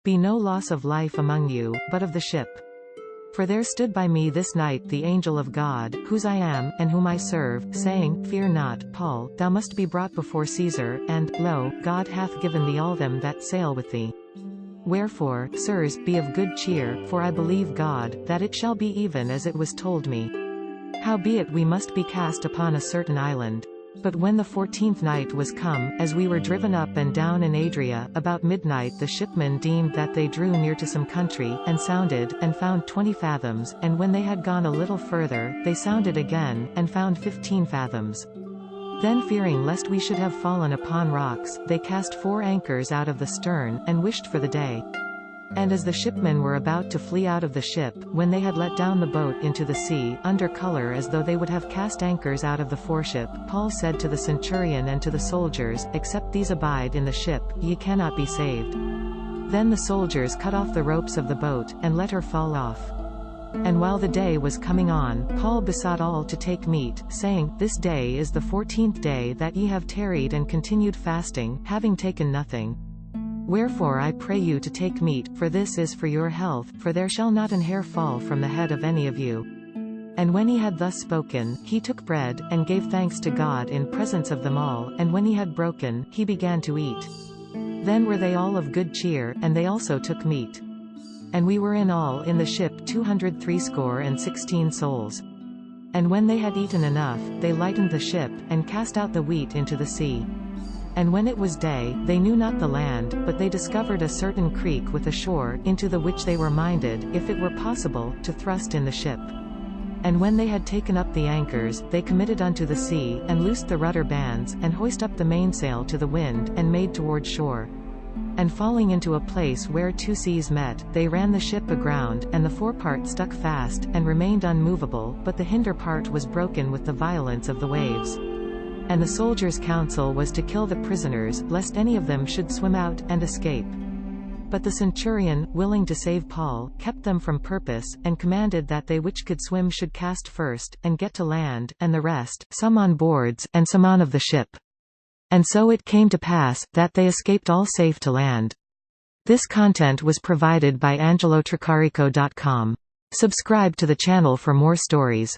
be no loss of life among you, but of the ship. For there stood by me this night the angel of God, whose I am, and whom I serve, saying, Fear not, Paul, thou must be brought before Caesar, and, lo, God hath given thee all them that sail with thee. Wherefore, sirs, be of good cheer, for I believe God, that it shall be even as it was told me. Howbeit we must be cast upon a certain island. But when the 14th night was come, as we were driven up and down in Adria, about midnight the shipmen deemed that they drew near to some country, and sounded, and found 20 fathoms, and when they had gone a little further, they sounded again, and found 15 fathoms. Then fearing lest we should have fallen upon rocks, they cast 4 anchors out of the stern, and wished for the day. And as the shipmen were about to flee out of the ship, when they had let down the boat into the sea, under color as though they would have cast anchors out of the foreship, Paul said to the centurion and to the soldiers, Except these abide in the ship, ye cannot be saved. Then the soldiers cut off the ropes of the boat, and let her fall off. And while the day was coming on, Paul besought all to take meat, saying, This day is the 14th day that ye have tarried and continued fasting, having taken nothing. Wherefore I pray you to take meat, for this is for your health, for there shall not an hair fall from the head of any of you. And when he had thus spoken, he took bread, and gave thanks to God in presence of them all, and when he had broken, he began to eat. Then were they all of good cheer, and they also took meat. And we were in all in the ship 216 souls. And when they had eaten enough, they lightened the ship, and cast out the wheat into the sea. And when it was day, they knew not the land, but they discovered a certain creek with a shore, into the which they were minded, if it were possible, to thrust in the ship. And when they had taken up the anchors, they committed unto the sea, and loosed the rudder bands, and hoised up the mainsail to the wind, and made toward shore. And falling into a place where 2 seas met, they ran the ship aground, and the forepart stuck fast, and remained unmoveable, but the hinder part was broken with the violence of the waves. And the soldiers' counsel was to kill the prisoners, lest any of them should swim out, and escape. But the centurion, willing to save Paul, kept them from purpose, and commanded that they which could swim should cast first, and get to land, and the rest, some on boards, and some on of the ship. And so it came to pass, that they escaped all safe to land. This content was provided by angelotricarico.com. Subscribe to the channel for more stories.